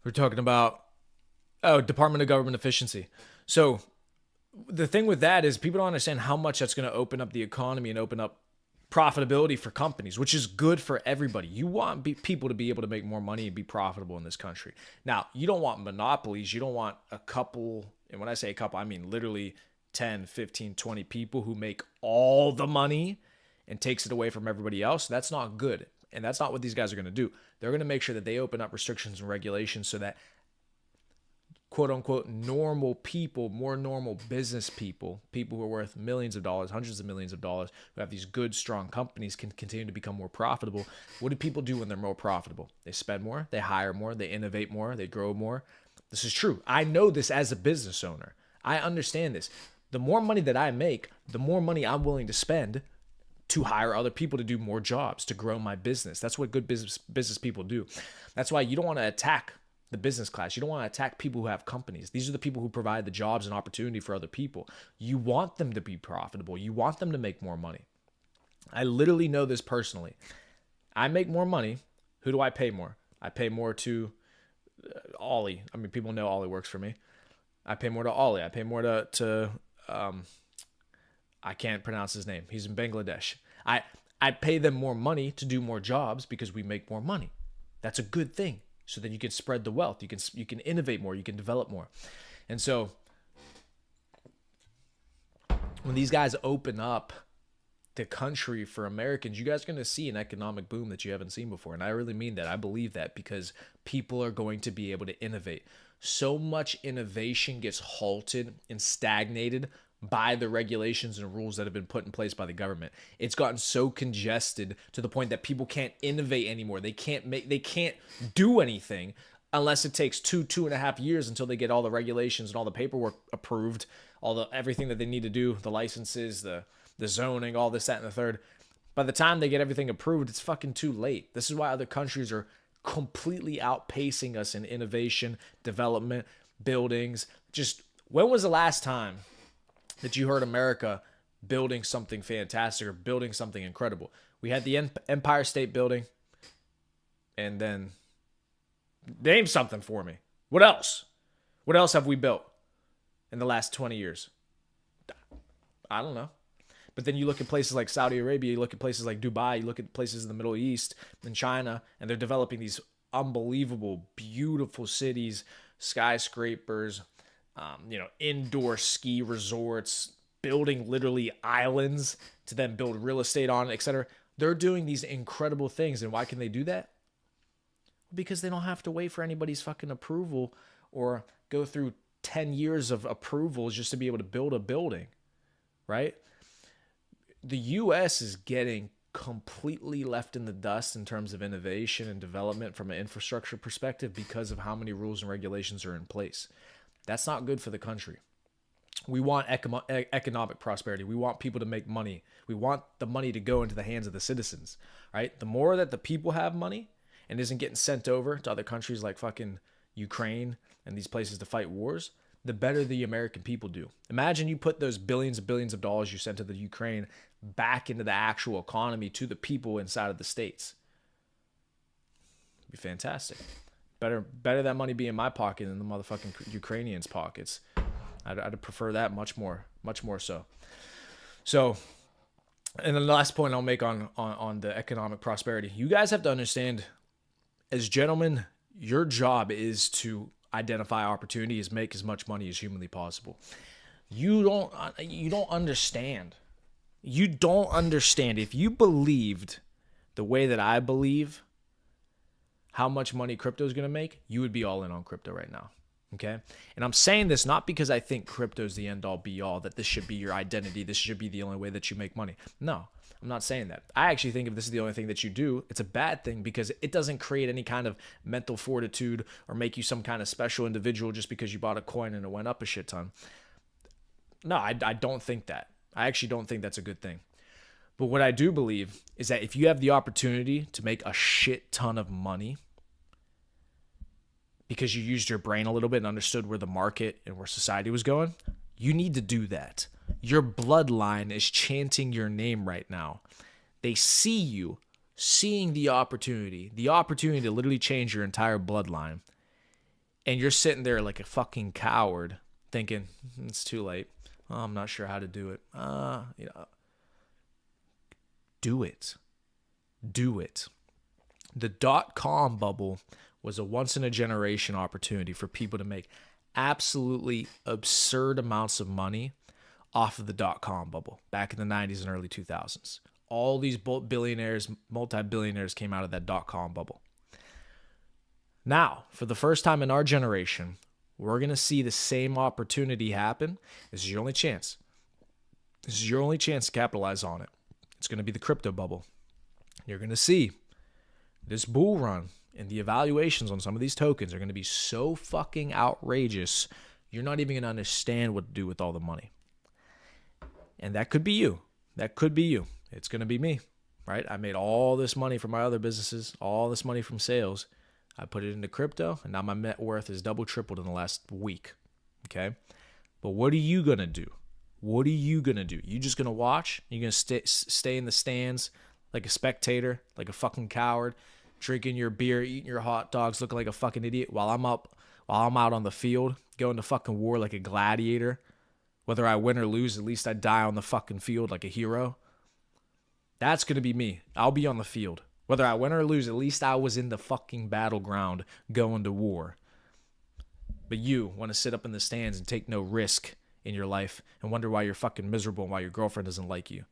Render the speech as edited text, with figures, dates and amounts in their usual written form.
We're talking about, Department of Government Efficiency. So the thing with that is people don't understand how much that's going to open up the economy and open up profitability for companies, which is good for everybody. You want people to be able to make more money and be profitable in this country. Now, you don't want monopolies. You don't want a couple, and when I say a couple, I mean literally 10, 15, 20 people who make all the money and takes it away from everybody else. That's not good. And that's not what these guys are going to do. They're going to make sure that they open up restrictions and regulations so that quote unquote normal people, more normal business people, people who are worth millions of dollars, hundreds of millions of dollars, who have these good, strong companies can continue to become more profitable. What do people do when they're more profitable? They spend more, they hire more, they innovate more, they grow more. This is true. I know this as a business owner. I understand this. The more money that I make, the more money I'm willing to spend to hire other people to do more jobs, to grow my business. That's what good business people do. That's why you don't want to attack the business class. You don't want to attack people who have companies. These are the people who provide the jobs and opportunity for other people. You want them to be profitable. You want them to make more money. I literally know this personally. I make more money. Who do I pay more? I pay more to Ollie. I mean, people know Ollie works for me. I pay more to Ollie. I pay more to I can't pronounce his name. He's in Bangladesh. I pay them more money to do more jobs because we make more money. That's a good thing. So then you can spread the wealth. You can innovate more. You can develop more. And so when these guys open up the country for Americans, you guys are going to see an economic boom that you haven't seen before. And I really mean that. I believe that because people are going to be able to innovate. So much innovation gets halted and stagnated by the regulations and rules that have been put in place by the government. It's gotten so congested to the point that people can't innovate anymore. They can't do anything unless it takes 2.5 years until they get all the regulations and all the paperwork approved, everything that they need to do, the licenses, the zoning, all this, that, and the third. By the time they get everything approved, it's fucking too late. This is why other countries are completely outpacing us in innovation, development, buildings. Just when was the last time that you heard America building something fantastic or building something incredible? We had the Empire State Building, and then name something for me. What else? What else have we built in the last 20 years? I don't know. But then you look at places like Saudi Arabia, you look at places like Dubai, you look at places in the Middle East and China, and they're developing these unbelievable, beautiful cities, skyscrapers, indoor ski resorts, building literally islands to then build real estate on, etc. They're doing these incredible things. And why can they do that? Because they don't have to wait for anybody's fucking approval or go through 10 years of approvals just to be able to build a building, right? The U.S. is getting completely left in the dust in terms of innovation and development from an infrastructure perspective because of how many rules and regulations are in place. That's not good for the country. We want economic prosperity. We want people to make money. We want the money to go into the hands of the citizens, right? The more that the people have money and isn't getting sent over to other countries like fucking Ukraine and these places to fight wars, the better the American people do. Imagine you put those billions and billions of dollars you sent to the Ukraine back into the actual economy to the people inside of the states. It'd be fantastic. Better that money be in my pocket than the motherfucking Ukrainians' pockets. I'd prefer that much more so. So, and then the last point I'll make on the economic prosperity. You guys have to understand, as gentlemen, your job is to identify opportunities, make as much money as humanly possible. You don't understand. You don't understand. If you believed the way that I believe how much money crypto is going to make, you would be all in on crypto right now. Okay? And I'm saying this not because I think crypto is the end all be all, that this should be your identity, this should be the only way that you make money. No, I'm not saying that. I actually think if this is the only thing that you do, it's a bad thing because it doesn't create any kind of mental fortitude or make you some kind of special individual just because you bought a coin and it went up a shit ton. No, I don't think that. I actually don't think that's a good thing. But what I do believe is that if you have the opportunity to make a shit ton of money because you used your brain a little bit and understood where the market and where society was going, you need to do that. Your bloodline is chanting your name right now. They see you seeing the opportunity to literally change your entire bloodline. And you're sitting there like a fucking coward thinking, it's too late. Oh, I'm not sure how to do it. Do it. Do it. The dot-com bubble was a once-in-a-generation opportunity for people to make absolutely absurd amounts of money off of the dot-com bubble back in the 90s and early 2000s. All these billionaires, multi-billionaires came out of that dot-com bubble. Now, for the first time in our generation, we're going to see the same opportunity happen. This is your only chance. This is your only chance to capitalize on it. It's going to be the crypto bubble. You're going to see this bull run and the evaluations on some of these tokens are going to be so fucking outrageous, you're not even going to understand what to do with all the money. And that could be you. That could be you. It's going to be me, right? I made all this money from my other businesses, all this money from sales. I put it into crypto, and now my net worth is double, tripled in the last week, okay? But what are you going to do? What are you going to do? You just going to watch? You're going to stay in the stands like a spectator, like a fucking coward, drinking your beer, eating your hot dogs, looking like a fucking idiot while I'm out on the field, going to fucking war like a gladiator? Whether I win or lose, at least I die on the fucking field like a hero. That's going to be me. I'll be on the field. Whether I win or lose, at least I was in the fucking battleground going to war. But you want to sit up in the stands and take no risk in your life and wonder why you're fucking miserable and why your girlfriend doesn't like you.